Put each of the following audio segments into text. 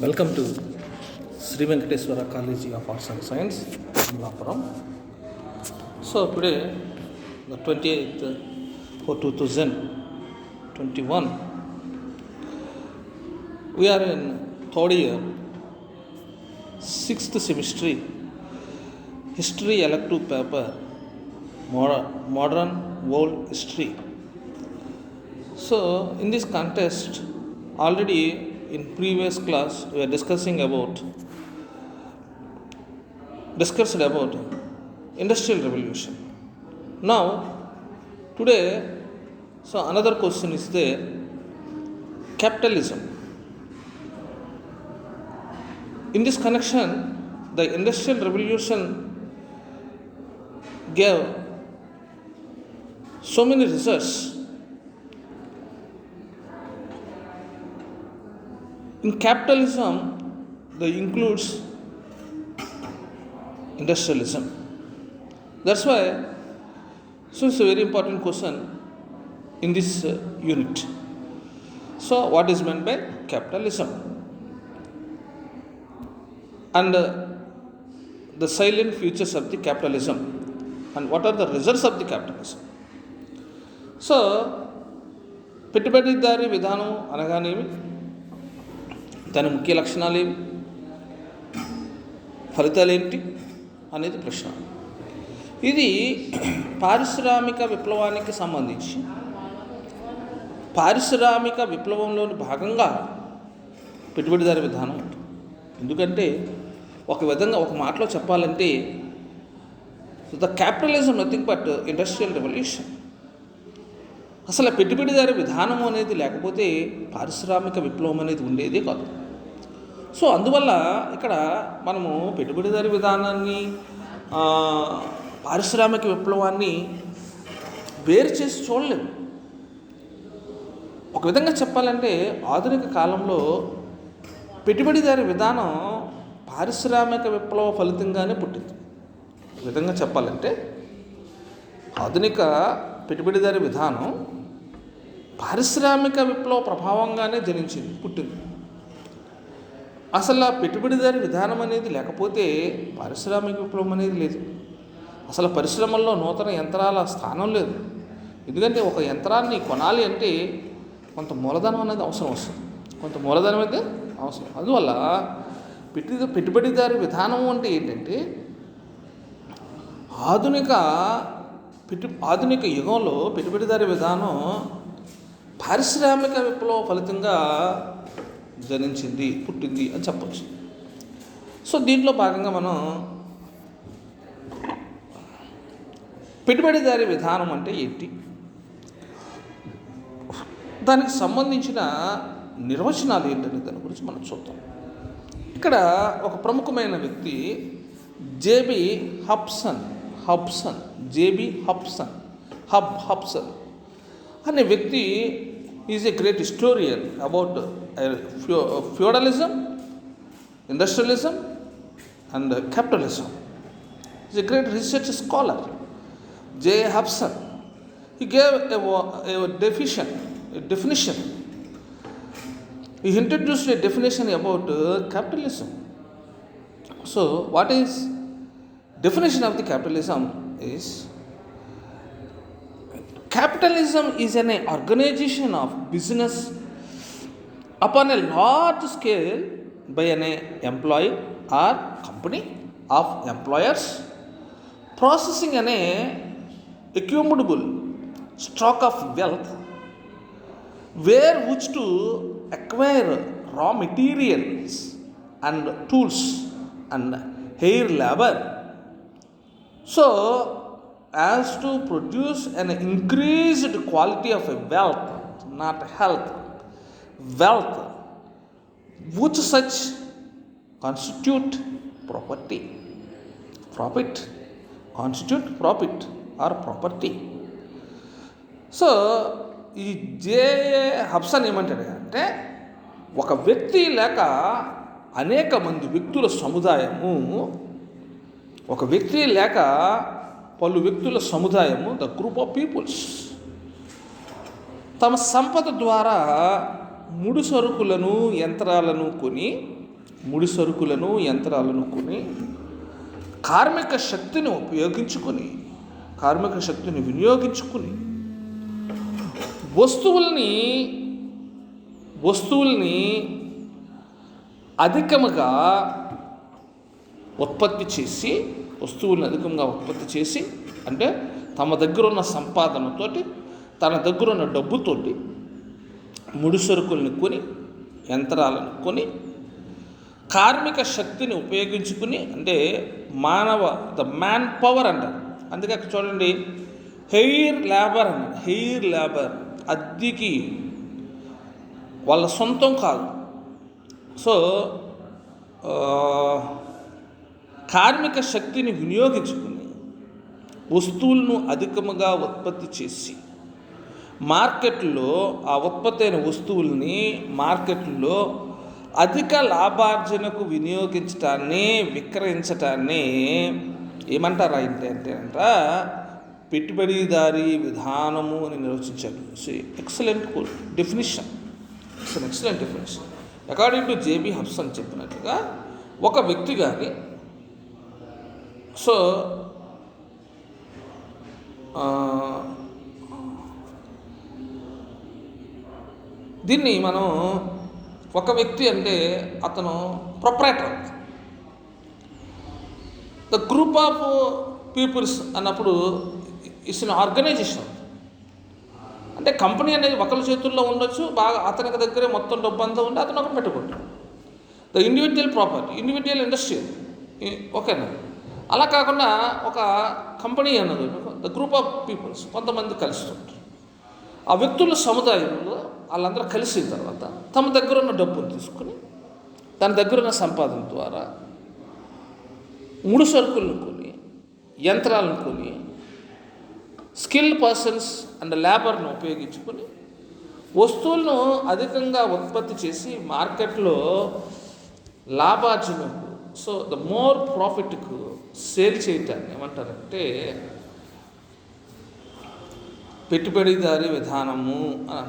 Welcome to Sri Venkateswara College of Arts and Science, Amlapuram. So today, the 28th for 2021, we are in third year, 6th semester, History elective paper, Modern World History. So in this contest, already in previous class we are discussed about industrial revolution. Now today, so another question is there, capitalism. In this connection, the industrial revolution gave so many results. In capitalism, that includes industrialism. That's why, so it's a very important question in this unit. So, what is meant by capitalism? And the silent futures of the capitalism. And what are the results of the capitalism? So, పెట్టుబడిదారీ విధానం అనగానేమి, దాని ముఖ్య లక్షణాలు ఏమి, ఫలితాలు ఏంటి అనేది ప్రశ్న. ఇది పారిశ్రామిక విప్లవానికి సంబంధించి పారిశ్రామిక విప్లవంలోని భాగంగా పెట్టుబడిదారీ విధానం ఉంటుంది. ఎందుకంటే ఒక విధంగా ఒక మాటలో చెప్పాలంటే the capitalism nothing but industrial revolution. అసలు పెట్టుబడిదారీ విధానం అనేది లేకపోతే పారిశ్రామిక విప్లవం అనేది ఉండేదే కాదు. సో అందువల్ల ఇక్కడ మనము పెట్టుబడిదారీ విధానాన్ని పారిశ్రామిక విప్లవాన్ని వేరు చేసి చూడలేము. ఒక విధంగా చెప్పాలంటే ఆధునిక కాలంలో పెట్టుబడిదారీ విధానం పారిశ్రామిక విప్లవ ఫలితంగానే పుట్టింది. ఒక విధంగా చెప్పాలంటే ఆధునిక పెట్టుబడిదారీ విధానం పారిశ్రామిక విప్లవ ప్రభావంగానే జనించింది, పుట్టింది. అసలు పెట్టుబడిదారీ విధానం అనేది లేకపోతే పారిశ్రామిక విప్లవం అనేది లేదు. అసలు పరిశ్రమల్లో నూతన యంత్రాల స్థానం లేదు. ఎందుకంటే ఒక యంత్రాన్ని కొనాలి అంటే కొంత మూలధనం అనేది అవసరం వస్తుంది, కొంత మూలధనం అయితే అవసరం. అందువల్ల పెట్టుబడిదారీ విధానం అంటే ఏంటంటే ఆధునిక యుగంలో పెట్టుబడిదారీ విధానం పారిశ్రామిక విప్లవ ఫలితంగా జనించింది, పుట్టింది అని చెప్పచ్చు. సో దీంట్లో భాగంగా మనం పెట్టుబడిదారీ విధానం అంటే ఏంటి, దానికి సంబంధించిన నిర్వచనాలు ఏంటనే దాని గురించి మనం చూద్దాం. ఇక్కడ ఒక ప్రముఖమైన వ్యక్తి జేబి హబ్సన్ అనే వ్యక్తి is a great historian about feudalism, industrialism and capitalism. He is a great research scholar. J. Hobson. He gave a definition. He introduced a definition about capitalism. So, what is definition of the capitalism is, capitalism is an organization of business upon a large scale by an employee or company of employers, processing an accumulable stock of wealth, where which to acquire raw materials and tools and hair labor, so as to produce an increased quality of a wealth, not health, wealth, which such constitute property. Constitute profit or property. So ఈ JA హబ్సన్ ఏమంటాడు అంటే, ఒక వ్యక్తి లేక అనేక మంది వ్యక్తుల సముదాయము, ఒక వ్యక్తి లేక పలు వ్యక్తుల సముదాయము, ద గ్రూప్ ఆఫ్ పీపుల్స్, తమ సంపద ద్వారా ముడి సరుకులను యంత్రాలను కొని ముడి సరుకులను, యంత్రాలను కొని కార్మిక శక్తిని వినియోగించుకుని వస్తువుల్ని అధికంగా ఉత్పత్తి చేసి అంటే తమ దగ్గర ఉన్న సంపాదనతోటి, తన దగ్గర ఉన్న డబ్బుతోటి ముడి సరుకుల్ని కొని, యంత్రాలను కొని, కార్మిక శక్తిని ఉపయోగించుకుని, అంటే ద మ్యాన్ పవర్ అంటారు. అందుకే అక్కడ చూడండి, హెయిర్ లేబర్ అద్దెకి, వాళ్ళ సొంతం కాదు. సో కార్మిక శక్తిని వినియోగించుకుని వస్తువులను అధికముగా ఉత్పత్తి చేసి మార్కెట్లో ఆ ఉత్పత్తి అయిన వస్తువుల్ని మార్కెట్లో అధిక లాభార్జనకు విక్రయించటాన్ని ఏమంటారా అంటే పెట్టుబడిదారీ విధానము అని నిర్వచించాడు. Excellent definition. According to JB Hobson చెప్పినట్లుగా ఒక వ్యక్తి కానీ దీన్ని మనం ఒక వ్యక్తి అంటే అతను proprietor. The group of peoples అన్నప్పుడు ఇట్స్ అన్ ఆర్గనైజేషన్. అంటే కంపెనీ అనేది ఒకరి చేతుల్లో ఉండొచ్చు, బాగా అతనికి దగ్గరే మొత్తం డబ్బు అంతా ఉండి అతను ఒకటి పెట్టుకుంటాడు. The individual property, individual industry, ఓకేనా. అలా కాకుండా ఒక కంపెనీ అన్నది ద గ్రూప్ ఆఫ్ పీపుల్స్, కొంతమంది కలుస్తుంటారు. ఆ వ్యక్తుల సముదాయంలో వాళ్ళందరూ కలిసిన తర్వాత తమ దగ్గర ఉన్న డబ్బును తీసుకుని, తన దగ్గర ఉన్న సంపాదన ద్వారా ముడి సరుకులను కొని, యంత్రాలను కొని, స్కిల్ పర్సన్స్ అండ్ లేబర్ను ఉపయోగించుకొని వస్తువులను అధికంగా ఉత్పత్తి చేసి మార్కెట్లో లాభార్జనకు, ద మోర్ ప్రాఫిట్కు సేల్ చేయటాన్ని ఏమంటారంటే పెట్టుబడిదారీ విధానము అని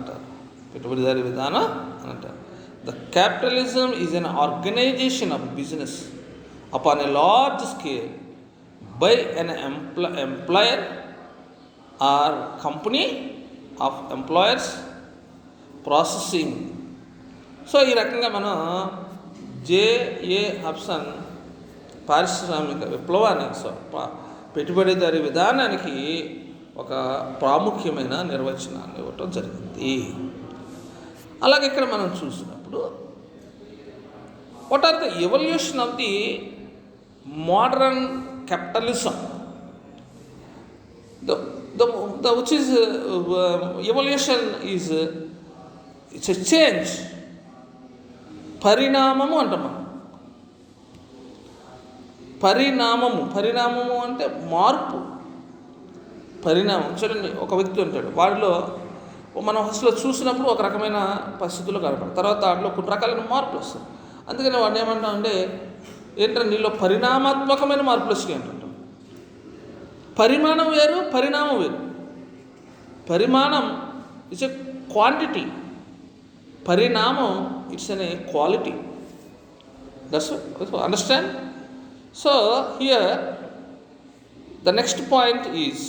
అంటారు. The capitalism is an organization of business upon a large scale by an employer or company of employers processing. ఈ రకంగా మనం జేఏ హబ్సన్ పారిశ్రామిక విప్లవానికి, పెట్టుబడిదారీ విధానానికి ఒక ప్రాముఖ్యమైన నిర్వచనాన్ని ఇవ్వటం జరిగింది. అలాగే ఇక్కడ మనం చూసినప్పుడు what are the evolution of the modern capitalism, which is evolution is it's a change. పరిణామము అంటాం మనం. పరిణామము అంటే మార్పు, పరిణామం. చూడండి, ఒక వ్యక్తి ఉంటాడు, వాడిలో మనం ఫస్ట్లో చూసినప్పుడు ఒక రకమైన పరిస్థితుల్లో కనపడదు, తర్వాత దాంట్లో కొన్ని రకాలైన మార్పులు వస్తాయి. అందుకని వాడిని ఏమంటామంటే ఏంటంటే నీలో పరిణామాత్మకమైన మార్పులు వచ్చినాయి అంటుంటాం. పరిమాణం వేరు, పరిణామం వేరు. పరిమాణం ఇట్స్ ఎ క్వాంటిటీ, పరిణామం it's an A quality. That's understand. Here the next point is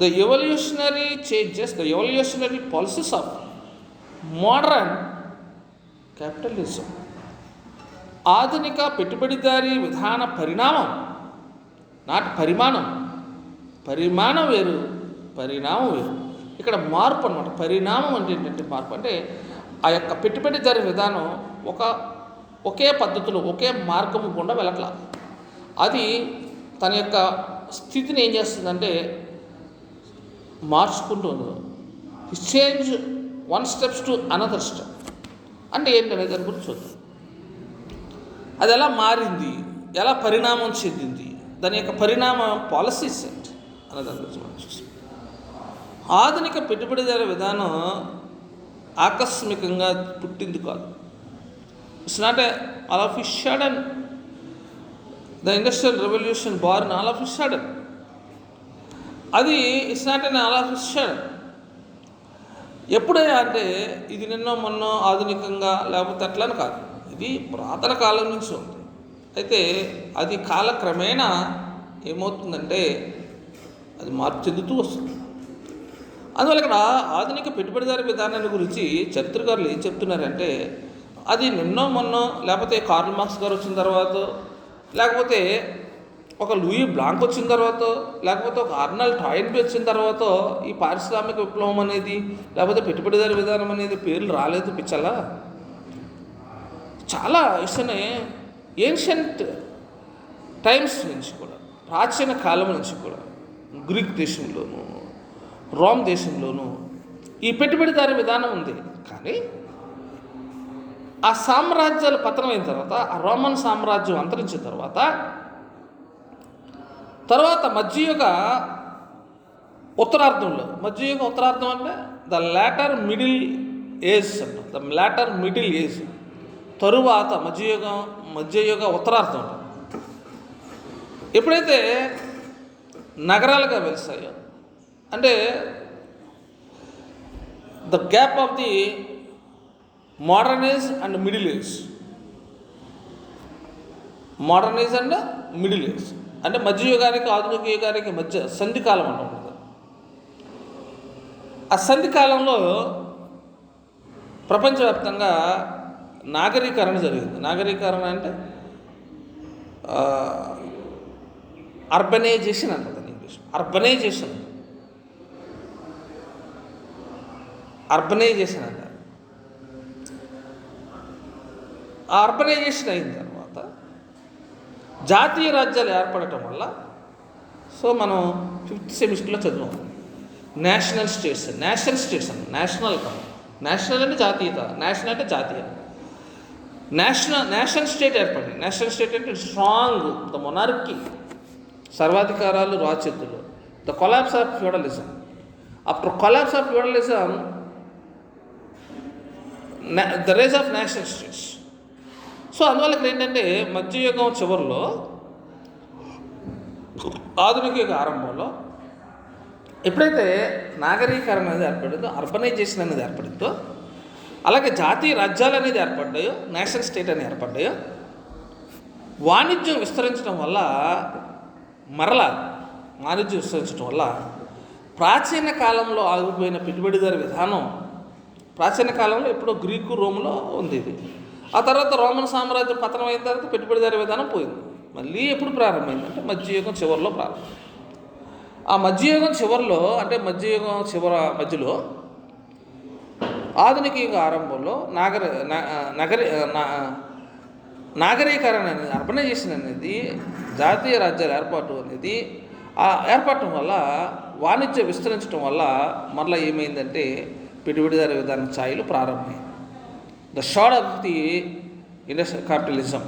the evolutionary changes, the evolutionary policies of modern capitalism. ఆధునిక పెట్టుబడిదారీ విధాన పరిణామం, నాట్ పరిమాణం వేరు, పరిణామం వేరు. ఇక్కడ మార్పు అనమాట. పరిణామం అంటే ఏంటంటే మార్పు అంటే ఆ యొక్క పెట్టుబడిదారీ విధానం ఒకే పద్ధతిలో, ఒకే మార్గము గుండా వెళ్ళట్లా. అది తన యొక్క స్థితిని ఏం చేస్తుందంటే మార్చుకుంటుంది. Change one steps to another step అంటే ఏంటనే దాని గురించి చూద్దాం. అది ఎలా మారింది, ఎలా పరిణామం చెందింది, దాని యొక్క పరిణామ పాలసీస్ ఏంటి అనే దాని గురించి మనం చూస్తాం. ఆధునిక పెట్టుబడిదారీ విధానం ఆకస్మికంగా పుట్టింది కాదు. It's not all of it sudden. The industrial revolution born all of it sudden. అది it's not an all of it sudden. ఎప్పుడైనా అంటే ఇది నిన్నో మొన్నో ఆధునికంగా లేకపోతే అట్లని కాదు. ఇది పురాతన కాలం నుంచి ఉంది. అయితే అది కాలక్రమేణా ఏమవుతుందంటే అది మార్పు చెందుతూ వస్తుంది. అందువల్ల ఇక్కడ ఆధునిక పెట్టుబడిదారీ విధానాన్ని గురించి చరిత్రకారులు ఏం చెప్తున్నారంటే, అది నిన్నో మొన్నో, లేకపోతే కార్ల్ మార్క్స్ గారు వచ్చిన తర్వాత, లేకపోతే ఒక లూయి బ్లాంక్ వచ్చిన తర్వాత, లేకపోతే ఒక ఆర్నాల్డ్ టాయిన్బీ వచ్చిన తర్వాత ఈ పారిశ్రామిక విప్లవం అనేది, లేకపోతే పెట్టుబడిదారీ విధానం అనేది పేర్లు రాలేదు పిచ్చలా. చాలా ఇష్టనే ఏన్షియంట్ టైమ్స్ నుంచి కూడా, ప్రాచీన కాలం నుంచి కూడా, గ్రీక్ దేశంలోనూ రోమ్ దేశంలోనూ ఈ పెట్టుబడిదారీ విధానం ఉంది. కానీ ఆ సామ్రాజ్యాలు పతనమైన తర్వాత, ఆ రోమన్ సామ్రాజ్యం అంతరించిన తర్వాత మధ్యయుగ ఉత్తరార్ధంలో, మధ్యయుగ ఉత్తరార్ధం అంటే ద లాటర్ మిడిల్ ఏజ్ అంటారు. ద లాటర్ మిడిల్ ఏజ్ తరువాత మధ్యయుగ ఉత్తరార్ధం ఎప్పుడైతే నగరాలుగా వెలిసాయో, అంటే the gap of the modern age and middle age, modern age and middle age అంటే మధ్యయుగానికి ఆధునిక యుగానికి మధ్య సంధికాలం అంటాం కదా. ఆ సంధికాలంలో ప్రపంచవ్యాప్తంగా నాగరీకరణ జరిగింది. నాగరీకరణ అంటే అర్బనైజేషన్ అంటారు ఇంగ్లీష్. అర్బనైజేషన్ అంటారు. ఆ అర్బనైజేషన్ అయిన తర్వాత జాతీయ రాజ్యాలు ఏర్పడటం వల్ల, సో మనం 5th సెమిస్టర్లో చదివాం నేషనల్ స్టేట్స్ అని. నేషనల్ అంటే జాతీయత, నేషనల్ అంటే జాతీయ. నేషనల్ స్టేట్ ఏర్పడింది. నేషనల్ స్టేట్ అంటే స్ట్రాంగ్, ద మొనార్కీ, సర్వాధికారాలు రాచేతులు, the collapse of feudalism. After collapse of feudalism, the rise of national states. So అందువల్ల ఇక్కడ ఏంటంటే మధ్యయుగం చివరిలో, ఆధునిక యుగ ఆరంభంలో ఎప్పుడైతే నాగరీకరణ అనేది ఏర్పడిందో, అర్బనైజేషన్ అనేది ఏర్పడిందో, అలాగే జాతీయ రాజ్యాలు అనేది ఏర్పడ్డాయో, నేషనల్ స్టేట్ అని ఏర్పడ్డాయో, వాణిజ్యం విస్తరించడం వల్ల ప్రాచీన కాలంలో ఆగిపోయిన పెట్టుబడిదారీ విధానం, ప్రాచీన కాలంలో ఎప్పుడో గ్రీకు రోమ్లో ఉంది ఇది. ఆ తర్వాత రోమన్ సామ్రాజ్యం పతనం అయిన తర్వాత పెట్టుబడిదారీ విధానం పోయింది. మళ్ళీ ఎప్పుడు ప్రారంభమైందంటే మధ్యయుగం చివరిలో ప్రారంభం. ఆ మధ్యయుగం చివరిలో, అంటే మధ్యలో ఆధునిక యుగ ఆరంభంలో నాగరీకరణ అనేది, అర్బనైజేషన్ అనేది, జాతీయ రాజ్యాల ఏర్పాటు అనేది, ఆ ఏర్పడటం వల్ల వాణిజ్యం విస్తరించడం వల్ల మరలా ఏమైందంటే పెట్టుబడిదారీ విధానం ఛాయలు ప్రారంభమైంది. The start of the industrial capitalism,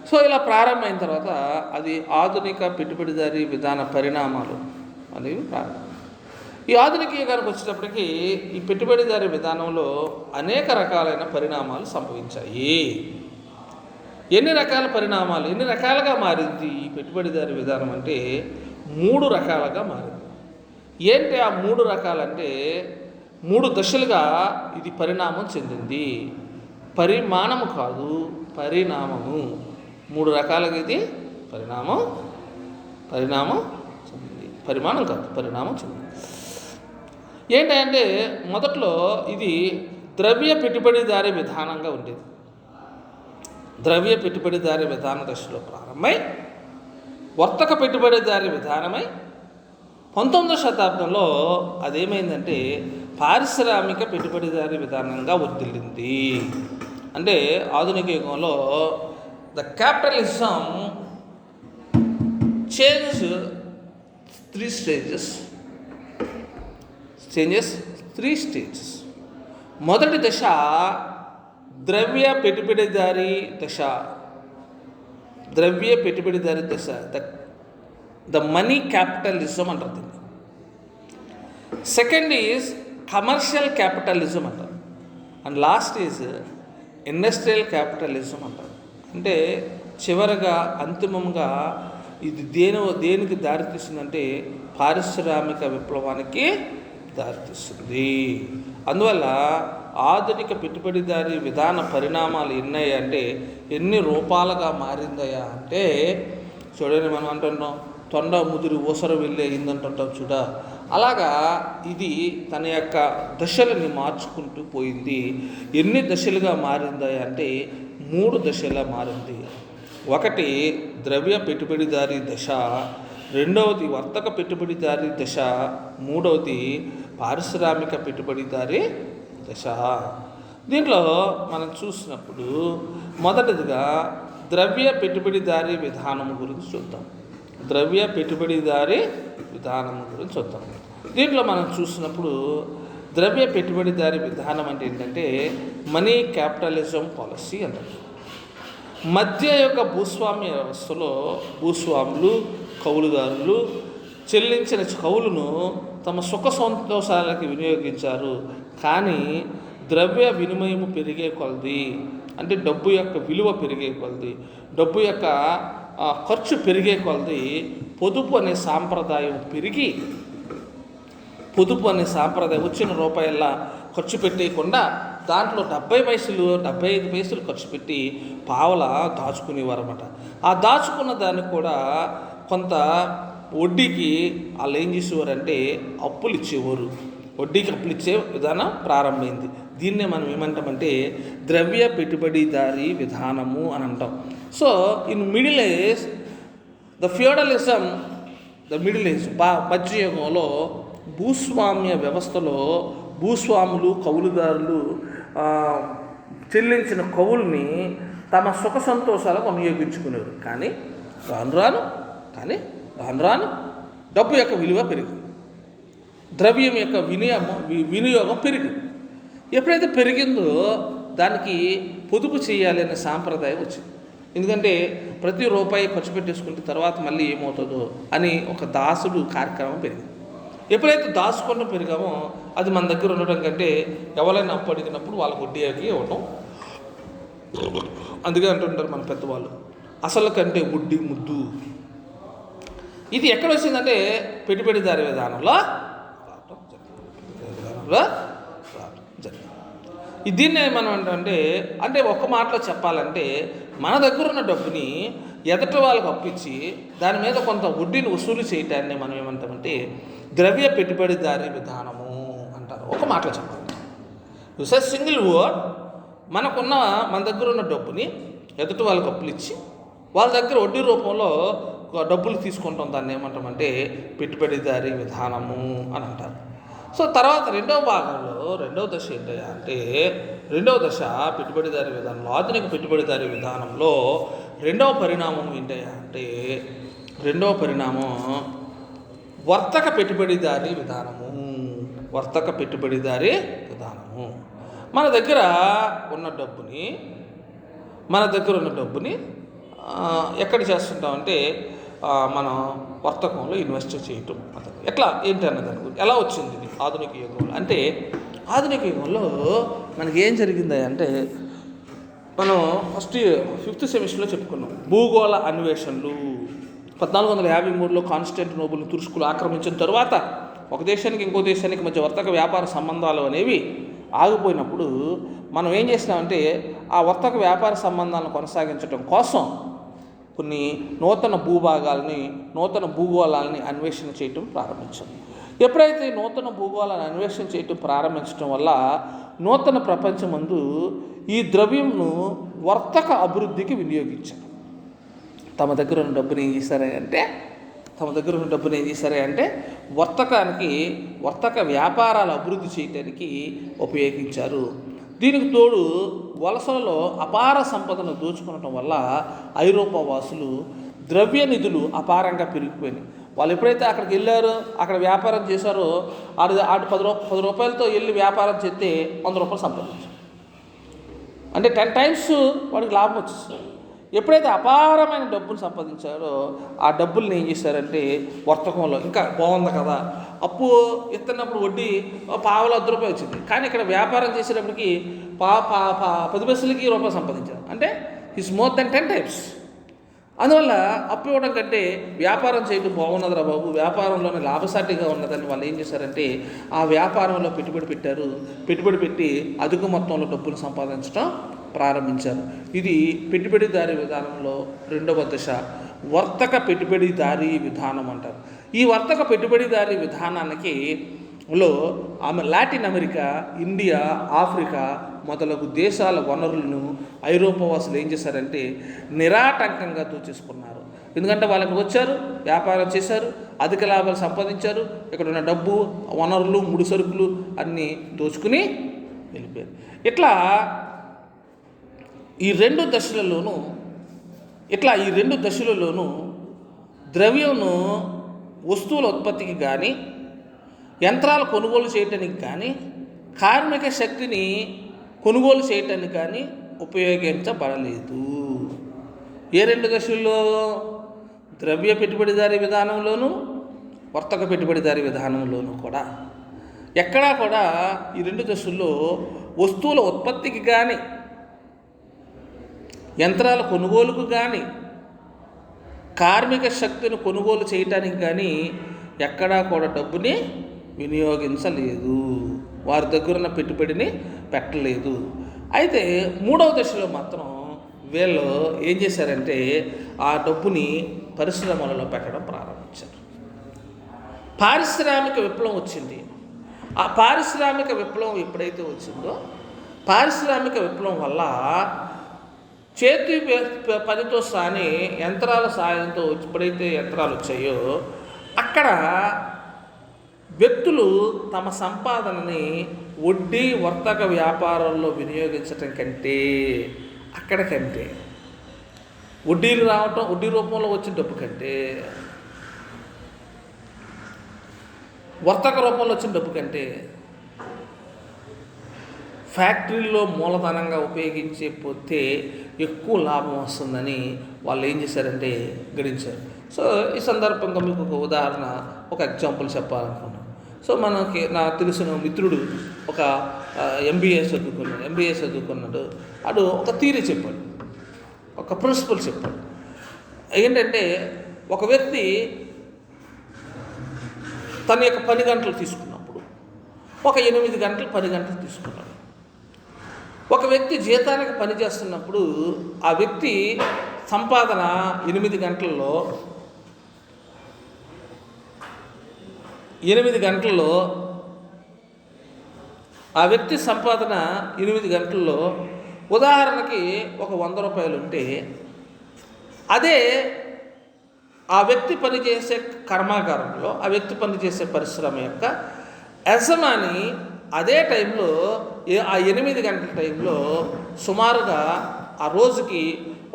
so ఇలా ప్రారంభమైన తర్వాత అది ఆధునిక పెట్టుబడిదారీ విధాన పరిణామాలు అనేవి ప్రారంభం. ఈ ఆధునిక యుగానికి వచ్చేటప్పటికి ఈ పెట్టుబడిదారీ విధానంలో అనేక రకాలైన పరిణామాలు సంభవించాయి. ఎన్ని రకాలుగా మారింది ఈ పెట్టుబడిదారీ విధానం అంటే 3 రకాలుగా మారింది. ఏంటి ఆ 3 రకాలంటే, 3 దశలుగా ఇది పరిణామం చెందింది. పరిమాణము కాదు, పరిణామము. 3 రకాలుగా ఇది పరిణామం చెందింది. పరిమాణం కాదు, పరిణామం చెందింది. ఏంటంటే మొదట్లో ఇది ద్రవ్య పెట్టుబడిదారీ విధానంగా ఉండేది. ద్రవ్య పెట్టుబడిదారీ విధాన దశలో ప్రారంభమై వర్తక పెట్టుబడిదారీ విధానమై 19వ శతాబ్దంలో అదేమైందంటే పారిశ్రామిక పెట్టుబడిదారీ విధానంగా వర్ధిల్లింది. అంటే ఆధునిక యుగంలో ద క్యాపిటలిజం చేంజెస్ 3 స్టేజెస్. మొదటి దశ ద్రవ్య పెట్టుబడిదారీ దశ. ద మనీ క్యాపిటలిజం అంటారు దీన్ని. సెకండ్ ఈజ్ కమర్షియల్ క్యాపిటలిజం అంటారు. And last is industrial capitalism అంటారు. అంటే చివరగా అంతిమంగా ఇది దేనికి దారితీస్తుందంటే పారిశ్రామిక విప్లవానికి దారితీస్తుంది. అందువల్ల ఆధునిక పెట్టుబడిదారీ విధాన పరిణామాలు ఎన్నయ్యంటే ఎన్ని రూపాలుగా మారిందయ్యా అంటే చూడండి, మనం అంటున్నాం తొండ ముదిరి ఊసర వెళ్ళి అయిందంటుంటాం చూడ, అలాగా ఇది తన యొక్క దశలని మార్చుకుంటూ పోయింది. ఎన్ని దశలుగా మారిందయ్యా అంటే 3 దశలా మారింది. ఒకటి ద్రవ్య పెట్టుబడిదారీ దశ, రెండవది వర్తక పెట్టుబడిదారీ దశ, మూడవది పారిశ్రామిక పెట్టుబడిదారీ దశ. దీంట్లో మనం చూసినప్పుడు మొదటిదిగా ద్రవ్య పెట్టుబడిదారీ విధానం గురించి చూద్దాం. ద్రవ్య పెట్టుబడిదారీ విధానం గురించి చూద్దాం. దీంట్లో మనం చూసినప్పుడు ద్రవ్య పెట్టుబడిదారీ విధానం అంటే ఏంటంటే మనీ క్యాపిటలిజం పాలసీ అంటారు. మధ్య యొక్క భూస్వామ్య వ్యవస్థలో భూస్వాములు, కౌలుదారులు చెల్లించిన కౌలును తమ సుఖ సంతోషాలకి వినియోగించారు. కానీ ద్రవ్య వినిమయం పెరిగే కొలది, అంటే డబ్బు యొక్క విలువ పెరిగే కొలది, డబ్బు యొక్క ఖర్చు పెరిగే కొలది పొదుపు అనే సాంప్రదాయం పెరిగి, పొదుపు అనే సాంప్రదాయం వచ్చిన రూపాయల్లా ఖర్చు పెట్టేయకుండా దాంట్లో 70 పైసలు 75 పైసలు ఖర్చు పెట్టి పావలా దాచుకునేవారు అన్నమాట. ఆ దాచుకున్న దాన్ని కూడా కొంత వడ్డీకి వాళ్ళు ఏం చేసేవారంటే అప్పులు ఇచ్చేవారు. వడ్డీకి అప్పులు ఇచ్చే విధానం ప్రారంభమైంది. దీన్నే మనం ఏమంటామంటే ద్రవ్య పెట్టుబడిదారీ విధానము అని అంటాం. So in middle age middle age మధ్యయుగంలో భూస్వామ్య వ్యవస్థలో భూస్వాములు, కౌలుదారులు చెల్లించిన కౌలుని తమ సుఖ సంతోషాలకు వినియోగించుకునేవారు. కానీ రాను రాను డబ్బు యొక్క విలువ పెరిగింది, ద్రవ్యం యొక్క వినియోగం పెరిగింది. ఎప్పుడైతే పెరిగిందో దానికి పొదుపు చేయాలి అనే సాంప్రదాయం వచ్చింది. ఎందుకంటే ప్రతి రూపాయి ఖర్చు పెట్టేసుకుంటే తర్వాత మళ్ళీ ఏమవుతుందో అని ఒక దాసుడు కార్యక్రమం పెరిగింది. ఎప్పుడైతే దాచుకోవడం పెరిగామో అది మన దగ్గర ఉండటం కంటే ఎవరైనా అప్పు అడిగినప్పుడు వాళ్ళకు వడ్డీకి ఇవ్వడం. అందుకే అంటుంటారు మన పెద్దవాళ్ళు, అసలు కంటే వడ్డీ ముద్దు. ఇది ఎక్కడ వచ్చిందంటే పెట్టుబడిదారీ విధానంలో జరిగింది. దీన్నే మనం అంటే ఒక్క మాటలో చెప్పాలంటే మన దగ్గర ఉన్న డబ్బుని ఎదటి వాళ్ళకు అప్పించి దాని మీద కొంత వడ్డీని వసూలు చేయటాన్ని మనం ఏమంటామంటే ద్రవ్య పెట్టుబడిదారీ విధానము అంటారు. ఒక మాటలో చెప్పాలి, సింగిల్ వర్డ్, మన దగ్గర ఉన్న డబ్బుని ఎదుటి వాళ్ళకు అప్పులు ఇచ్చి వాళ్ళ దగ్గర వడ్డీ రూపంలో డబ్బులు తీసుకుంటాం. దాన్ని ఏమంటామంటే పెట్టుబడిదారీ విధానము అని అంటారు. సో తర్వాత రెండవ దశ ఏంటయ్యా అంటే రెండవ దశ పెట్టుబడిదారీ విధానంలో, ఆధునిక పెట్టుబడిదారీ విధానంలో రెండవ పరిణామం ఏంటయ్యా అంటే రెండవ పరిణామం వర్తక పెట్టుబడిదారీ విధానము. వర్తక పెట్టుబడిదారీ విధానము మన దగ్గర ఉన్న డబ్బుని ఎక్కడ చేస్తుంటామంటే మనం వర్తకంలో ఇన్వెస్ట్ చేయటం. ఎట్లా ఏంటి అన్న దాని గురించి ఎలా వచ్చింది ఇది ఆధునిక యుగంలో అంటే ఆధునిక యుగంలో మనకి ఏం జరిగింది అంటే మనం ఫస్ట్ 5th సెమిస్టర్లో చెప్పుకున్నాం భూగోళ అన్వేషణలు. 1453లో కాన్స్టాంటినోపుల్ని తుర్కులు ఆక్రమించిన తర్వాత ఒక దేశానికి ఇంకో దేశానికి మధ్య వర్తక వ్యాపార సంబంధాలు అనేవి ఆగిపోయినప్పుడు మనం ఏం చేసినామంటే ఆ వర్తక వ్యాపార సంబంధాలను కొనసాగించడం కోసం కొన్ని నూతన భూగోళాలని అన్వేషణ చేయటం ప్రారంభించాం. ఎప్పుడైతే నూతన భూగోళాలను అన్వేషణ చేయటం ప్రారంభించడం వల్ల నూతన ప్రపంచమందు ఈ ద్రవ్యంను వర్తక అభివృద్ధికి వినియోగించారు. తమ దగ్గర ఉన్న డబ్బుని ఏం చేశారంటే వర్తక వ్యాపారాలు అభివృద్ధి చేయడానికి ఉపయోగించారు. దీనికి తోడు వలసలలో అపార సంపదను దోచుకోవటం వల్ల ఐరోపా వాసులు ద్రవ్య నిధులు అపారంగా పెరిగిపోయినాయి. వాళ్ళు ఎప్పుడైతే అక్కడికి వెళ్ళారో అక్కడ వ్యాపారం చేశారో ఆడు 10 రూపాయలతో వెళ్ళి వ్యాపారం చేస్తే 100 రూపాయలు సంపాదించారు. అంటే 10 times వాడికి లాభం వచ్చేస్తారు. ఎప్పుడైతే అపారమైన డబ్బులు సంపాదించారో ఆ డబ్బుల్ని ఏం చేశారంటే వర్తకంలో ఇంకా బాగుంది కదా, అప్పు ఎత్తున్నప్పుడు వడ్డీ పావలా 10 రూపాయలు వచ్చింది, కానీ ఇక్కడ వ్యాపారం చేసేటప్పటికి 10 పైసలకి రూపాయలు సంపాదించారు. అంటే ఈజ్ మోర్ దెన్ 10 times. అందువల్ల అప్పు ఇవ్వడం కంటే వ్యాపారం చేయడం బాగున్నదిరా బాబు, వ్యాపారంలోనే లాభసాటిగా ఉన్నదని వాళ్ళు ఏం చేశారంటే ఆ వ్యాపారంలో పెట్టుబడి పెట్టారు. పెట్టుబడి పెట్టి అధిక మొత్తంలో డబ్బులు సంపాదించడం ప్రారంభించారు. ఇది పెట్టుబడిదారీ విధానంలో రెండవ దశ, వర్తక పెట్టుబడిదారీ విధానం అంటారు. ఈ వర్తక పెట్టుబడిదారీ విధానానికి ఆమె లాటిన్ అమెరికా, ఇండియా, ఆఫ్రికా మొదలగు దేశాల వనరులను ఐరోపా వాసులు ఏం చేశారంటే నిరాటంకంగా దోచేసుకున్నారు. ఎందుకంటే వాళ్ళకి వచ్చారు, వ్యాపారం చేశారు, అధిక లాభాలు సంపాదించారు, ఇక్కడ ఉన్న డబ్బు, వనరులు, ముడి సరుకులు అన్నీ దోచుకుని వెళ్ళిపోయారు. ఇట్లా ఈ రెండు దశలలోనూ ద్రవ్యంను వస్తువుల ఉత్పత్తికి కానీ, యంత్రాలు కొనుగోలు చేయటానికి కానీ, కార్మిక శక్తిని కొనుగోలు చేయటానికి కానీ ఉపయోగించబడలేదు. ఏ రెండు దశల్లో? ద్రవ్య పెట్టుబడిదారీ విధానంలోనూ, వర్తక పెట్టుబడిదారీ విధానంలోనూ కూడా ఎక్కడా కూడా ఈ రెండు దశల్లో వస్తువుల ఉత్పత్తికి కానీ, యంత్రాల కొనుగోలుకు కానీ, కార్మిక శక్తిని కొనుగోలు చేయటానికి కానీ ఎక్కడా కూడా డబ్బుని వినియోగించలేదు. వారి దగ్గర ఉన్న పెట్టుబడిని పెట్టలేదు. అయితే మూడవ దశలో మాత్రం వీళ్ళు ఏం చేశారంటే ఆ డబ్బుని పరిశ్రమలలో పెట్టడం ప్రారంభించారు. పారిశ్రామిక విప్లవం వచ్చింది. ఆ పారిశ్రామిక విప్లవం ఎప్పుడైతే వచ్చిందో, పారిశ్రామిక విప్లవం వల్ల చేతి పనితో సాని యంత్రాల సాయంతో ఎప్పుడైతే యంత్రాలు వచ్చాయో అక్కడ వ్యక్తులు తమ సంపాదనని వడ్డీ వర్తక వ్యాపారాల్లో వినియోగించటం కంటే వడ్డీలు రావటం, వడ్డీ రూపంలో వచ్చిన డబ్బు కంటే, వర్తక రూపంలో వచ్చిన డబ్బు కంటే ఫ్యాక్టరీల్లో మూలధనంగా ఉపయోగించకపోతే ఎక్కువ లాభం వస్తుందని వాళ్ళు ఏం చేశారంటే గణించారు. సో ఈ సందర్భంగా మీకు ఒక ఉదాహరణ, ఒక ఎగ్జాంపుల్ చెప్పాలనుకున్నాను. సో నాకు తెలిసిన మిత్రుడు ఒక ఎంబీఏ చదువుకున్నాడు. అడు ఒక థియరీ చెప్పాడు, ఒక ప్రిన్సిపల్ చెప్పాడు. ఏంటంటే ఒక వ్యక్తి తన యొక్క 10 గంటలు తీసుకున్నప్పుడు ఒక 8 గంటలు 10 గంటలు తీసుకున్నాడు. ఒక వ్యక్తి జీతానికి పని చేస్తున్నప్పుడు ఆ వ్యక్తి సంపాదన 8 గంటల్లో ఆ వ్యక్తి సంపాదన 8 గంటల్లో ఉదాహరణకి ఒక 100 రూపాయలు ఉంటే, అదే ఆ వ్యక్తి పనిచేసే కర్మాగారంలో, ఆ వ్యక్తి పనిచేసే పరిశ్రమ యొక్క యజమాని అదే టైంలో ఆ 8 గంటల టైంలో సుమారుగా ఆ రోజుకి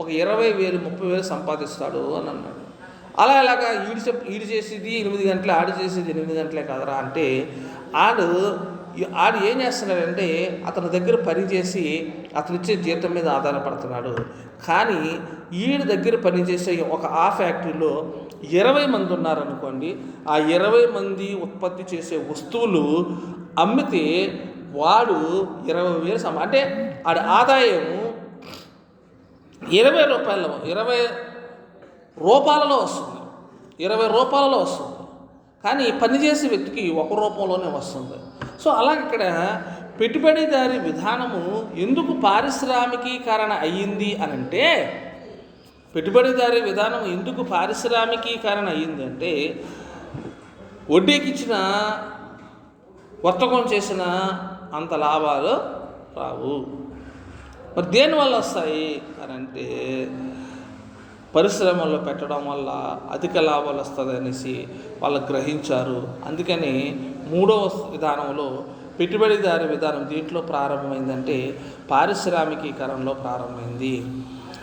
ఒక 20,000 30,000 సంపాదిస్తాడు అని అన్నాడు. అలాగా ఈడు చేసేది 8 గంటలే, ఆడు చేసేది 8 గంటలే కదరా అంటే, ఆడు ఏం చేస్తున్నాడంటే అతని దగ్గర పనిచేసి అతను ఇచ్చే జీతం మీద ఆధారపడుతున్నాడు. కానీ ఈడు దగ్గర పనిచేసే ఆ ఫ్యాక్టరీలో 20 మంది ఉన్నారనుకోండి, ఆ 20 మంది ఉత్పత్తి చేసే వస్తువులు అమ్మితే వాడు 20,000 అంటే ఆడి ఆదాయం 20 రూపాయలలో వస్తుంది, 20 రూపాయలలో వస్తుంది. కానీ పనిచేసే వ్యక్తికి 1 రూపంలోనే వస్తుంది. సో అలాగే ఇక్కడ పెట్టుబడిదారీ విధానము ఎందుకు పారిశ్రామికీకరణ అయ్యింది అనంటే, పెట్టుబడిదారీ విధానం ఎందుకు పారిశ్రామికీకరణ అయ్యిందంటే, వడ్డీకి ఇచ్చిన వర్తకం చేసిన అంత లాభాలు రావు. మరి దేనివల్ల వస్తాయి అని అంటే, పరిశ్రమల్లో పెట్టడం వల్ల అధిక లాభాలు వస్తుంది అనేసి వాళ్ళు గ్రహించారు. అందుకని మూడవ విధానంలో పెట్టుబడిదారీ విధానం దీంట్లో ప్రారంభమైందంటే పారిశ్రామికీకరణలో ప్రారంభమైంది.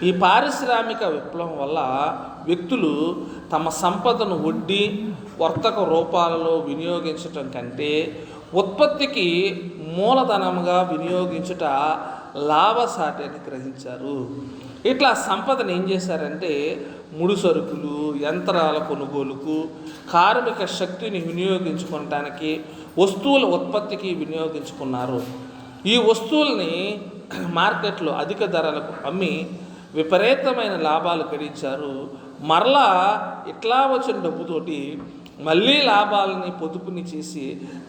ఈ పారిశ్రామిక విప్లవం వల్ల వ్యక్తులు తమ సంపదను వడ్డీ వర్తక రూపాలలో వినియోగించటం కంటే ఉత్పత్తికి మూలధనంగా వినియోగించుట లాభసాటి అని గ్రహించారు. ఇట్లా సంపదను ఏం చేశారంటే ముడి సరుకులు, యంత్రాల కొనుగోలుకు, కార్మిక శక్తిని వినియోగించుకోవటానికి, వస్తువుల ఉత్పత్తికి వినియోగించుకున్నారు. ఈ వస్తువుల్ని మార్కెట్లో అధిక ధరలకు అమ్మి విపరీతమైన లాభాలు గడించారు. మరలా ఇట్లా వచ్చిన డబ్బుతోటి మళ్ళీ లాభాలని పొదుపుని చేసి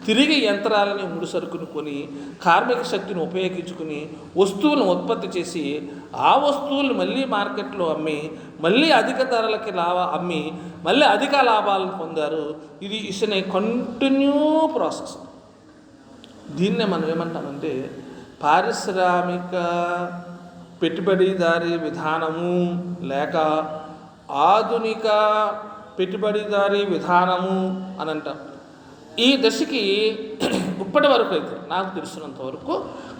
తిరిగి యంత్రాలని ముడిసరుకుని కొని కార్మిక శక్తిని ఉపయోగించుకుని వస్తువులను ఉత్పత్తి చేసి ఆ వస్తువులను మళ్ళీ మార్కెట్లో అమ్మి మళ్ళీ అధిక ధరలకి అమ్మి మళ్ళీ అధిక లాభాలను పొందారు. ఇది ఇస్ ఏ కంటిన్యూ ప్రాసెస్. దీన్నే మనం ఏమంటామంటే పారిశ్రామిక పెట్టుబడిదారీ విధానము లేక ఆధునిక పెట్టుబడిదారీ విధానము అని అంటాం. ఈ దశకి ఇప్పటి వరకు అయితే నాకు తెలిసినంత వరకు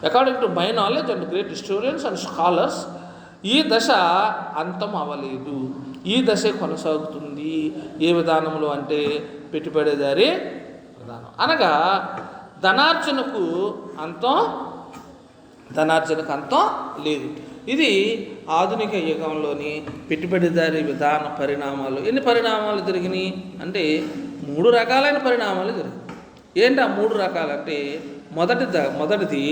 according to my knowledge and great historians and scholars ఈ దశ అంతం అవ్వలేదు. ఈ దశ కొనసాగుతుంది. ఏ విధానంలో అంటే పెట్టుబడిదారీ విధానం అనగా ధనార్జనకు అంతం లేదు. ఇది ఆధునిక యుగంలోని పెట్టుబడిదారీ విధాన పరిణామాలు. ఎన్ని పరిణామాలు జరిగినాయి అంటే 3 రకాలైన పరిణామాలు జరిగినాయి. ఏంటి ఆ 3 రకాలంటే మొదటిది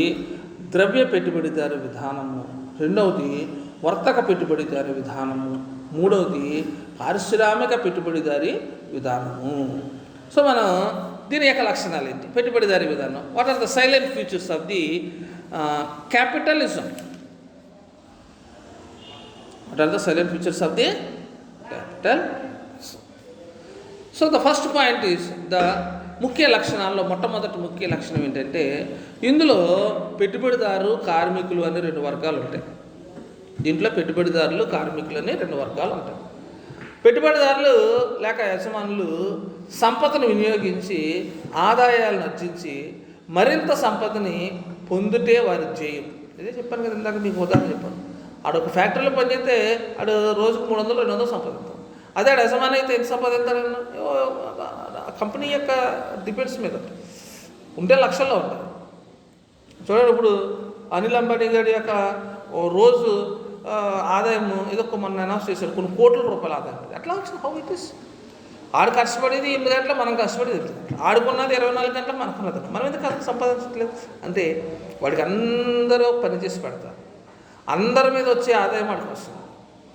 ద్రవ్య పెట్టుబడిదారీ విధానము, రెండవది వర్తక పెట్టుబడిదారీ విధానము, మూడవది పారిశ్రామిక పెట్టుబడిదారీ విధానము. సో మనం దీని యొక్క లక్షణాలు ఏంటి? పెట్టుబడిదారీ విధానం. What are the silent features of the capitalism? What are the silent features of the capitalism? So the first point is the ముఖ్య లక్షణాల్లో మొట్టమొదటి ముఖ్య లక్షణం ఏంటంటే ఇందులో పెట్టుబడిదారు కార్మికులు అనే 2 వర్గాలు ఉంటాయి. దీంట్లో పెట్టుబడిదారులు కార్మికులు అనే 2 వర్గాలు ఉంటాయి. పెట్టుబడిదారులు లేక యజమానులు సంపదను వినియోగించి ఆదాయాలను ఆర్జించి మరింత సంపదని పొందుటే వారి ధ్యేయం. ఇదే చెప్పాను కదా, ఇందాక మీకు ఉదాహరణ చెప్పాను. ఆడొక ఫ్యాక్టరీలో పనిచేస్తే ఆడు రోజుకు 300-200 సంపాదిస్తాం. అదే ఆడు యజమాని అయితే ఎంత సంపాదిస్తాడన్నా కంపెనీ యొక్క డిపెండ్స్ మీద ఉంటే లక్షల్లో ఉంటాయి. చూడండి, ఇప్పుడు అనిల్ అంబానీ గారి యొక్క రోజు ఆదాయం ఏదో మొన్న అనౌన్స్ చేశారు, కొన్ని కోట్ల రూపాయల ఆదాయం. ఎట్లా వచ్చింది? How it is? ఆడు కష్టపడేది 8 గంటలు, మనం కష్టపడేది ఆడుకున్నది 24 గంటలు, మనకున్నది మనం ఎందుకు అంత సంపాదించట్లేదు అంటే వాడికి అందరూ పనిచేసి పెడతారు, అందరి మీద వచ్చే ఆదాయం వాడికి వస్తుంది.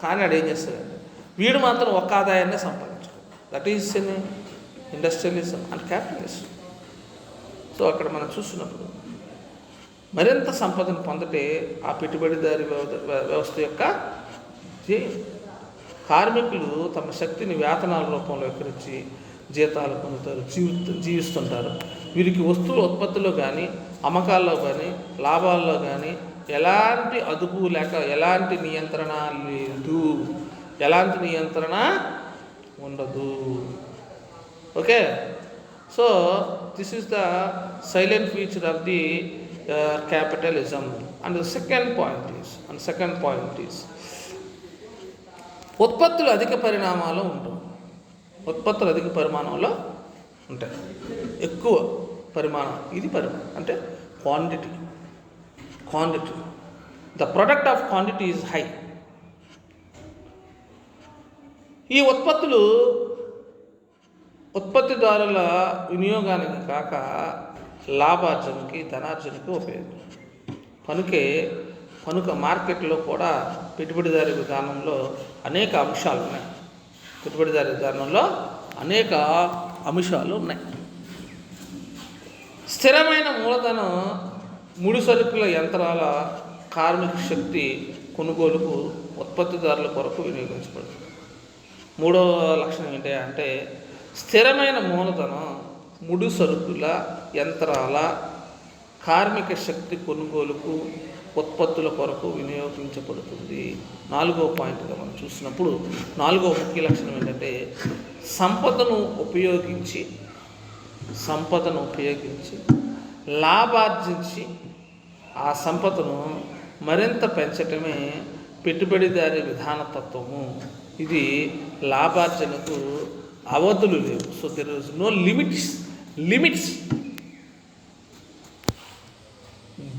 కానీ వాడు ఏం చేస్తాడంటే వీడు మాత్రం ఒక్క ఆదాయాన్నే సంపాదించుకోడు. That is an industrialism and capitalism. So అక్కడ మనం చూస్తున్నప్పుడు మరింత సంపదను పొందటే ఆ పెట్టుబడిదారీ వ్యవస్థ యొక్క ధ్యేయం. కార్మికులు తమ శక్తిని వేతనాల రూపంలో ఎక్కరించి జీతాలు పొందుతారు, జీవిస్తుంటారు. వీరికి వస్తువుల ఉత్పత్తిలో కానీ అమ్మకాల్లో కానీ లాభాల్లో కానీ ఎలాంటి అదుపు లేక ఎలాంటి నియంత్రణ లేదు, ఎలాంటి నియంత్రణ ఉండదు. Okay, so this is the silent feature of the capitalism. And the second point is ఉత్పత్తులు అధిక పరిమాణంలో ఉంటాయి. ఎక్కువ పరిమాణం, ఇది పరిమాణం అంటే quantity. The product of quantity is high. ఈ ఉత్పత్తిదారుల వినియోగానికి కాక లాభార్జనకి, ధనార్జనకి ఉపయోగం. కనుక మార్కెట్లో కూడా పెట్టుబడిదారీ విధానంలో అనేక అంశాలు ఉన్నాయి. స్థిరమైన మూలధనం ముడి సరుకుల యంత్రాల కార్మిక శక్తి కొనుగోలుకు ఉత్పత్తిదారుల కొరకు వినియోగించబడుతుంది. 3వ లక్షణం ఏంటి అంటే స్థిరమైన మూలధనం ముడి సరుకుల యంత్రాల కార్మిక శక్తి కొనుగోలుకు ఉత్పత్తుల కొరకు వినియోగించబడుతుంది. 4వ పాయింట్గా మనం చూసినప్పుడు 4వ ముఖ్య లక్షణం ఏంటంటే సంపదను ఉపయోగించి లాభార్జించి ఆ సంపదను మరింత పెంచటమే పెట్టుబడిదారీ విధాన తత్వము. ఇది లాభార్జనకు అవధులు లేవు. So there is no limits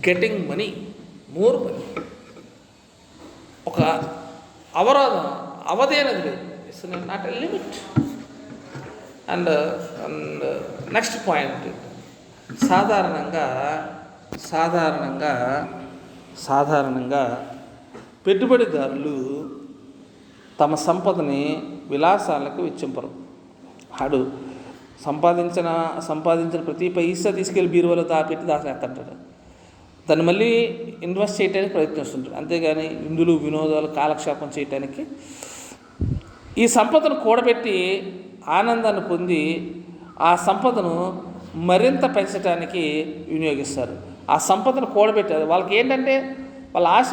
getting money, more money. ఒక అవధి అనేది లేదు. It's not a limit. And next point, సాధారణంగా పెట్టుబడిదారులు తమ సంపదని విలాసాలకు వెచ్చింపరు. ఆడు సంపాదించిన ప్రతి పైసా తీసుకెళ్ళి బీరువాలో పెట్టి దాచేస్తుంటాడు. దాన్ని మళ్ళీ ఇన్వెస్ట్ చేయడానికి ప్రయత్నిస్తుంటాడు. అంతేగాని ఇందులు వినోదాలు కాలక్షేపం చేయటానికి ఈ సంపదను కూడబెట్టి ఆనందాన్ని పొంది ఆ సంపదను మరింత పెంచడానికి వినియోగిస్తారు. ఆ సంపదను కూడబెట్టారు. వాళ్ళకి ఏంటంటే వాళ్ళ ఆశ,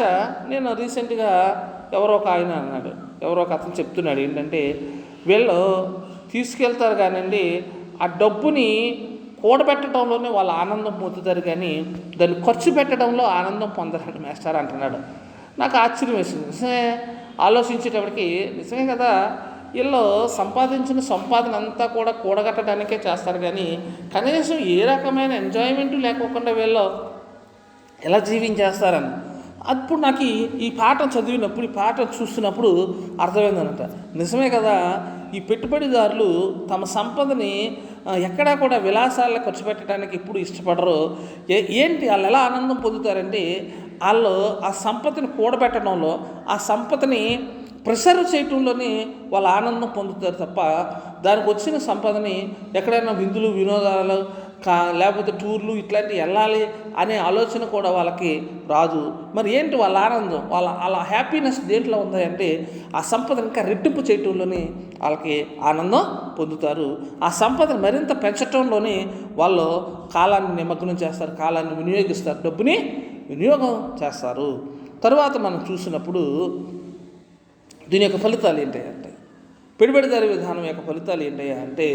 నేను రీసెంట్గా ఎవరో ఒక ఆయన అన్నాడు, ఎవరో ఒక అతను చెప్తున్నాడు ఏంటంటే, వీళ్ళు తీసుకెళ్తారు కానివ్వండి, ఆ డబ్బుని కూడబెట్టడంలోనే వాళ్ళు ఆనందం పొందుతారు, కానీ దాన్ని ఖర్చు పెట్టడంలో ఆనందం పొందరండి మాస్టర్ అంటున్నాడు. నాకు ఆశ్చర్యం వేసింది. నిజమే, ఆలోచించేటప్పటికి నిజమే కదా. వీళ్ళు సంపాదించిన సంపాదన అంతా కూడా కూడగట్టడానికే చేస్తారు, కానీ కనీసం ఏ రకమైన ఎంజాయ్మెంట్ లేకోకుండా వీళ్ళు ఎలా జీవించేస్తారని అప్పుడు నాకు ఈ పాఠం చదివినప్పుడు, ఈ పాఠం చూస్తున్నప్పుడు అర్థమైందనట. నిజమే కదా, ఈ పెట్టుబడిదారులు తమ సంపదని ఎక్కడా కూడా విలాసాల్లో ఖర్చు పెట్టడానికి ఎప్పుడు ఇష్టపడరు. ఏంటి వాళ్ళు ఎలా ఆనందం పొందుతారంటే, వాళ్ళు ఆ సంపదని కూడబెట్టడంలో, ఆ సంపదని ప్రిసర్వ్ చేయటంలోనే వాళ్ళు ఆనందం పొందుతారు తప్ప దానికి వచ్చిన సంపదని ఎక్కడైనా విందులు వినోదాలు లేకపోతే టూర్లు ఇట్లాంటివి వెళ్ళాలి అనే ఆలోచన కూడా వాళ్ళకి రాదు. మరి ఏంటి వాళ్ళ ఆనందం, వాళ్ళ హ్యాపీనెస్ దేంట్లో ఉందంటే ఆ సంపదను ఇంకా రెట్టింపు చేయటంలోనే వాళ్ళకి ఆనందం పొందుతారు. ఆ సంపదను మరింత పెంచటంలోనే వాళ్ళు కాలాన్ని నిమగ్నం చేస్తారు, కాలాన్ని వినియోగిస్తారు, డబ్బుని వినియోగం చేస్తారు. తర్వాత మనం చూసినప్పుడు దీని యొక్క ఫలితాలు ఏంటంటే, పెట్టుబడిదారీ విధానం యొక్క ఫలితాలు ఏంటయ్యా అంటే,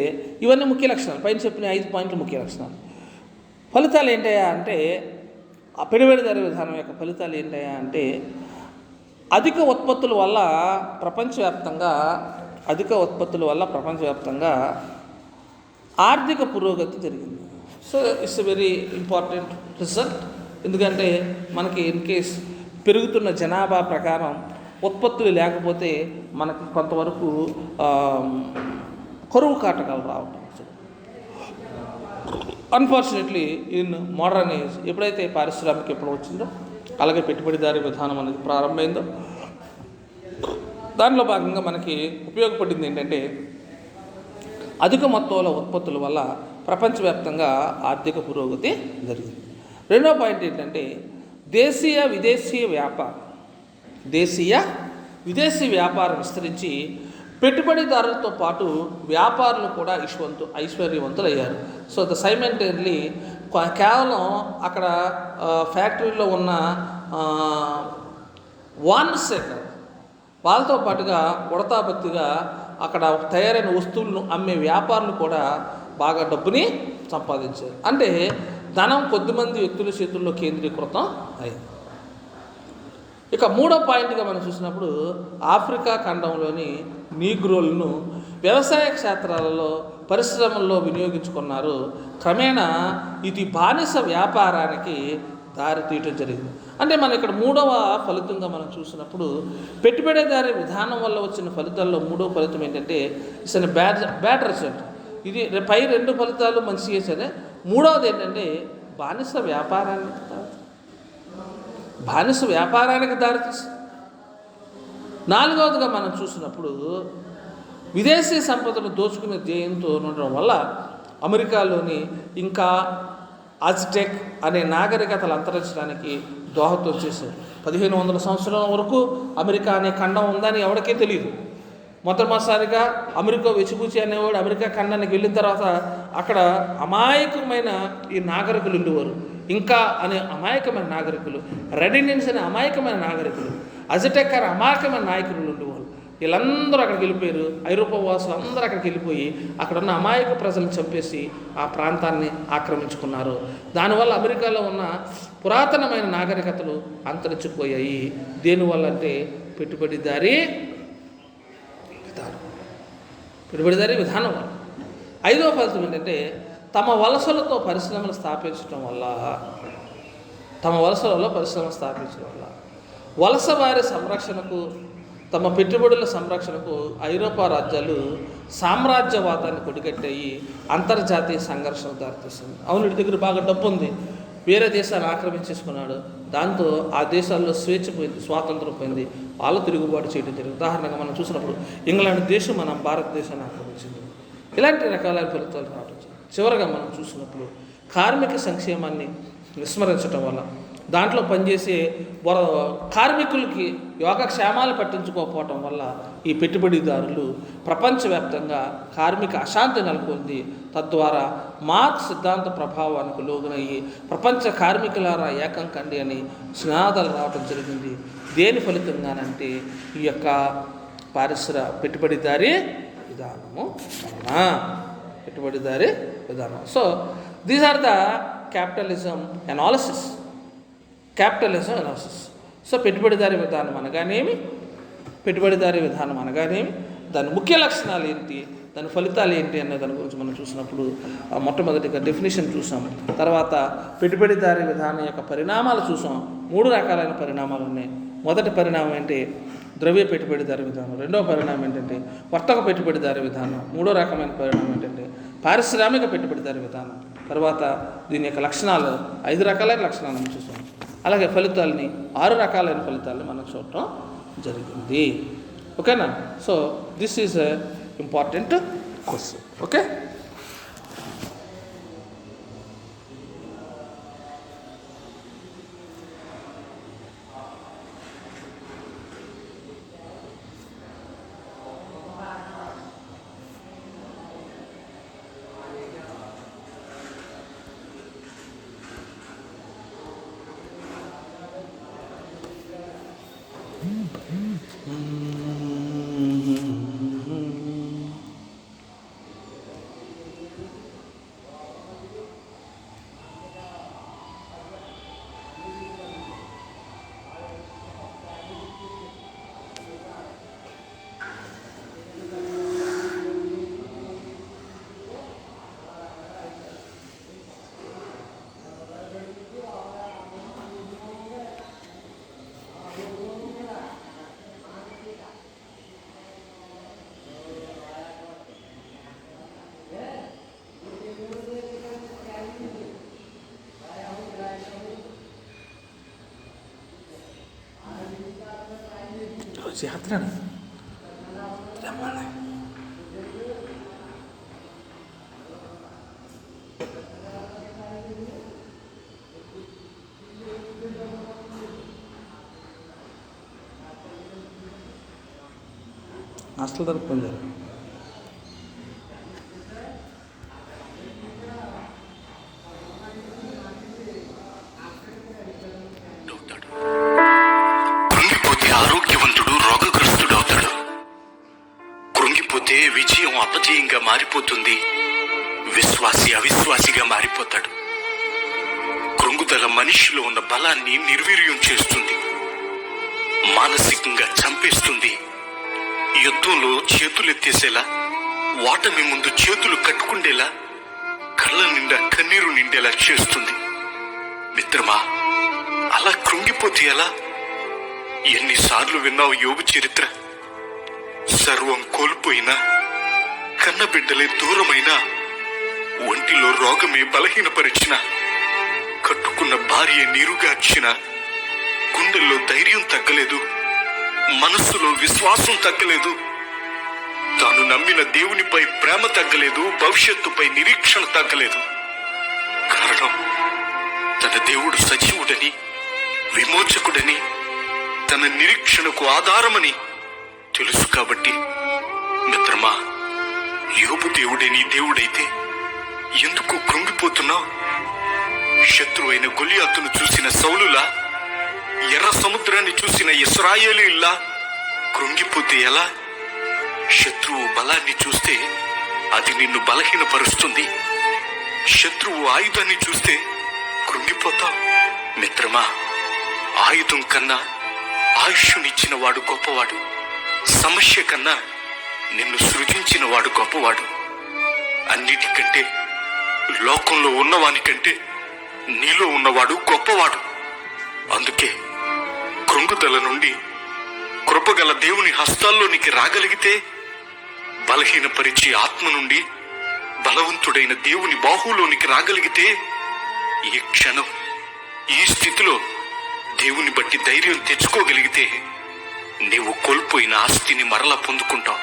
ఇవన్నీ ముఖ్య లక్షణాలు, పైన చెప్పిన 5 పాయింట్లు ముఖ్య లక్షణాలు. ఫలితాలు ఏంటయ్యా అంటే, ఆ పెట్టుబడిదారీ విధానం యొక్క ఫలితాలు ఏంటయ్యా అంటే, అధిక ఉత్పత్తుల వల్ల ప్రపంచవ్యాప్తంగా ఆర్థిక పురోగతి జరిగింది. So it's a very important result. ఎందుకంటే మనకి ఇన్ కేస్ పెరుగుతున్న జనాభా ప్రకారం ఉత్పత్తులు లేకపోతే మనకి కొంతవరకు కరువు కాటకాలు రావటం. అన్ఫార్చునేట్లీ ఇన్ మోడర్న్ ఏజ్ ఎప్పుడైతే పారిశ్రామిక ఎప్పుడు వచ్చిందో, అలాగే పెట్టుబడిదారీ విధానం అనేది ప్రారంభమైందో, దానిలో భాగంగా మనకి ఉపయోగపడింది ఏంటంటే, అధిక మొత్తంలో ఉత్పత్తుల వల్ల ప్రపంచవ్యాప్తంగా ఆర్థిక పురోగతి జరిగింది. రెండో పాయింట్ ఏంటంటే, దేశీయ విదేశీ వ్యాపారం విస్తరించి పెట్టుబడిదారులతో పాటు వ్యాపారులు కూడా ఐశ్వర్యవంతులయ్యారు. సో ద సైమెంటైన్లీ కేవలం అక్కడ ఫ్యాక్టరీలో ఉన్న వాన్సే వాళ్ళతో పాటుగా ఉడతాబత్తిగా అక్కడ తయారైన వస్తువులను అమ్మే వ్యాపారులు కూడా బాగా డబ్బుని సంపాదించారు. అంటే ధనం కొద్దిమంది వ్యక్తుల చేతుల్లో కేంద్రీకృతం అయింది. ఇక మూడో పాయింట్గా మనం చూసినప్పుడు, ఆఫ్రికా ఖండంలోని నీగ్రోలను వ్యవసాయ క్షేత్రాలలో పరిశ్రమల్లో వినియోగించుకున్నారు. క్రమేణా ఇది బానిస వ్యాపారానికి దారితీయటం జరిగింది. అంటే మనం ఇక్కడ మూడవ ఫలితంగా మనం చూసినప్పుడు, పెట్టుబడిదారీ విధానం వల్ల వచ్చిన ఫలితాల్లో మూడవ ఫలితం ఏంటంటే, ఇట్స్ అన్ బ్యాడ్ రిజల్ట్. ఇది పై 2 ఫలితాలు మంచిగా సరే, మూడవది ఏంటంటే బానిస వ్యాపారానికి దారితీస్తుంది. నాలుగవదిగా మనం చూసినప్పుడు, విదేశీ సంపదను దోచుకునే ధ్యేయంతో ఉండడం వల్ల అమెరికాలోని ఇంకా అజ్టెక్ అనే నాగరికతలు అంతరించడానికి దోహదం చేశారు. 1500 సంవత్సరాల వరకు అమెరికా అనే ఖండం ఉందని ఎవరికీ తెలియదు. మొట్టమొదటిసారిగా అమెరికా వెచిపూచి అనేవాడు అమెరికా ఖండానికి వెళ్ళిన తర్వాత అక్కడ అమాయకమైన ఈ నాగరికులు ఉండేవారు. ఇంకా అనే అమాయకమైన నాగరికులు, రెడినెన్స్ అనే అమాయకమైన నాగరికులు, అజటెక్ అనే అమాయకమైన నాయకులు ఉండేవారు. వీళ్ళందరూ అక్కడికి వెళ్ళిపోయారు. ఐరోపా వాసులు అందరూ అక్కడికి వెళ్ళిపోయి అక్కడ ఉన్న అమాయక ప్రజలను చంపేసి ఆ ప్రాంతాన్ని ఆక్రమించుకున్నారు. దానివల్ల అమెరికాలో ఉన్న పురాతనమైన నాగరికతలు అంతరించిపోయాయి. దేనివల్ల అంటే పెట్టుబడిదారీ విధానం వల్ల. ఐదవ ఫలితం ఏంటంటే, తమ వలసలలో పరిశ్రమలు స్థాపించడం వల్ల వలస వారి సంరక్షణకు, తమ పెట్టుబడుల సంరక్షణకు ఐరోపా రాజ్యాలు సామ్రాజ్యవాదాన్ని కొడిగట్టాయి. అంతర్జాతీయ సంఘర్షణ దారితీస్తుంది. అవును, వీడి దగ్గర బాగా డబ్బు ఉంది, వేరే దేశాన్ని ఆక్రమించేసుకున్నాడు, దాంతో ఆ దేశాల్లో స్వేచ్ఛ పోయింది, స్వాతంత్రం పోయింది, వాళ్ళు తిరుగుబాటు చేయడం జరిగింది. ఉదాహరణగా మనం చూసినప్పుడు ఇంగ్లాండ్ దేశం మన భారతదేశాన్ని ఆక్రమించింది. ఇలాంటి రకాలైన ఫలితాలు రావడం. చివరగా మనం చూసినప్పుడు కార్మిక సంక్షేమాన్ని విస్మరించడం వల్ల దాంట్లో పనిచేసే కార్మికులకి యోగక్షేమాలు పట్టించుకోకపోవటం వల్ల ఈ పెట్టుబడిదారులు ప్రపంచవ్యాప్తంగా కార్మిక అశాంతి నెలకొంది. తద్వారా మార్క్స్ సిద్ధాంత ప్రభావానికి లోగునయ్యి ప్రపంచ కార్మికులారా ఏకం కండి అని నినాదాలు రావడం జరిగింది. దేని ఫలితంగానంటే ఈ యొక్క పెట్టుబడిదారీ విధానము వలన, పెట్టుబడిదారీ విధానం. So these are the capitalism analysis. So పెట్టుబడిదారీ విధానం అనగానేమి, దాని ముఖ్య లక్షణాలు ఏంటి, దాని ఫలితాలు ఏంటి అనే దాని గురించి మనం చూసినప్పుడు మొట్టమొదటిగా డెఫినేషన్ చూసాం. తర్వాత పెట్టుబడిదారీ విధానం యొక్క పరిణామాలు చూసాం. 3 రకాలైన పరిణామాలు ఉన్నాయి. మొదటి పరిణామం ఏంటి? ద్రవ్య పెట్టుబడిదారీ విధానం. రెండవ పరిణామం ఏంటంటే వర్తక పెట్టుబడిదారీ విధానం. మూడో రకమైన పరిణామం ఏంటంటే పారిశ్రామిక పెట్టుబడిదారీ విధానం. తర్వాత దీని యొక్క లక్షణాలు 5 రకాలైన లక్షణాలు మనం చూసాం. అలాగే ఫలితాలని 6 రకాలైన ఫలితాలని మనం చూడటం జరిగింది. ఓకేనా? So this is a important question. Okay, యాత్ర హాస్టల్ తరపు పొందారు. విజయం అపజయంగా మారిపోతుంది, విశ్వాసి అవిశ్వాసిగా మారిపోతాడు. కృంగుదల మనిషిలో ఉన్న బలాన్ని నిర్వీర్యం చేస్తుంది, మానసికంగా చంపేస్తుంది. యుద్ధంలో చేతులెత్తేసేలా, ఓటమి ముందు చేతులు కట్టుకుండేలా, కళ్ళ నిండా కన్నీరు నిండేలా చేస్తుంది. మిత్రమా, అలా కృంగిపోతే ఎలా? ఎన్నిసార్లు విన్నావు యోబు చరిత్ర? సర్వం కోల్పోయినా, కన్నబిడ్డలే దూరమైనా, ఒంటిలో రోగమే బలహీనపరిచిన, కట్టుకున్న భార్య నీరుగార్చిన, గుండెల్లో ధైర్యం తగ్గలేదు, మనస్సులో విశ్వాసం తగ్గలేదు, తాను నమ్మిన దేవునిపై ప్రేమ తగ్గలేదు, భవిష్యత్తుపై నిరీక్షణ తగ్గలేదు. కారణం, తన దేవుడు సజీవుడని, విమోచకుడని, తన నిరీక్షణకు ఆధారమని తెలుసు. కాబట్టి మిత్రమా, యోబు దేవుడే నీ దేవుడైతే ఎందుకు కృంగిపోతున్నావు? శత్రువైన గొలియాతును చూసిన సౌలులా, ఎర్ర సముద్రాన్ని చూసిన ఇశ్రాయేలీయుల్లా కృంగిపోతే ఎలా? శత్రువు బలాన్ని చూస్తే అది నిన్ను బలహీనపరుస్తుంది. శత్రువు ఆయుధాన్ని చూస్తే కృంగిపోతావు. మిత్రమా, ఆయుధం కన్నా ఆయుష్నిచ్చిన వాడు గొప్పవాడు. సమస్య కన్నా నిన్ను సృజించిన వాడు గొప్పవాడు. అన్నిటికంటే లోకంలో ఉన్నవానికంటే నీలో ఉన్నవాడు గొప్పవాడు. అందుకే కృంగుదల నుండి కృపగల దేవుని హస్తాల్లోనికి రాగలిగితే, బలహీనపరిచే ఆత్మ నుండి బలవంతుడైన దేవుని బాహులోనికి రాగలిగితే, ఈ క్షణం ఈ స్థితిలో దేవుని బట్టి ధైర్యం తెచ్చుకోగలిగితే నీవు కోల్పోయిన ఆస్తిని మరలా పొందుకుంటావు.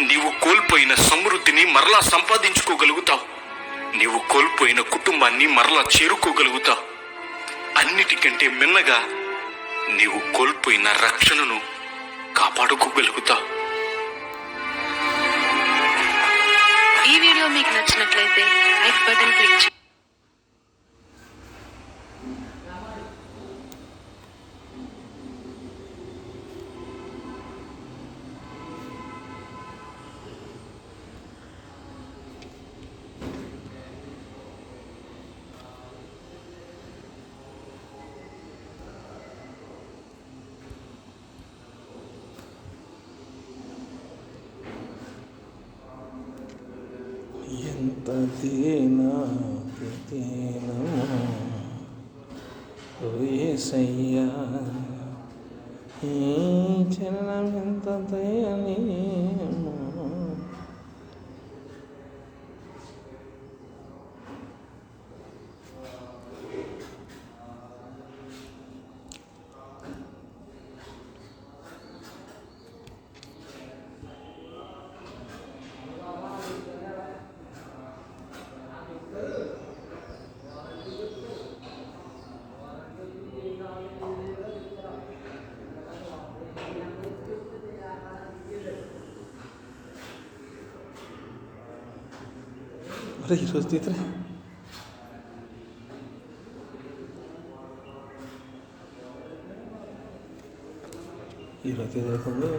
నీవు కోల్పోయిన సమృద్ధిని మరలా సంపాదించుకోగలుగుతావు. నీవు కోల్పోయిన కుటుంబాన్ని మరలా చేరుకోగలుగుతావు. అన్నిటికంటే మిన్నగా నీవు కోల్పోయిన రక్షణను కాపాడుకోగలుగుతావు. ఈ వీడియో మీకు నచ్చినట్లయితే లైక్ బటన్ క్లిక్ చేయండి. ఎంత దీనా ఓ యేసయ్యా, ఈ చలనం ఎంత దయనీయమో. अरे ఈరోజు తీతరా ఈరోజు తీయకుండా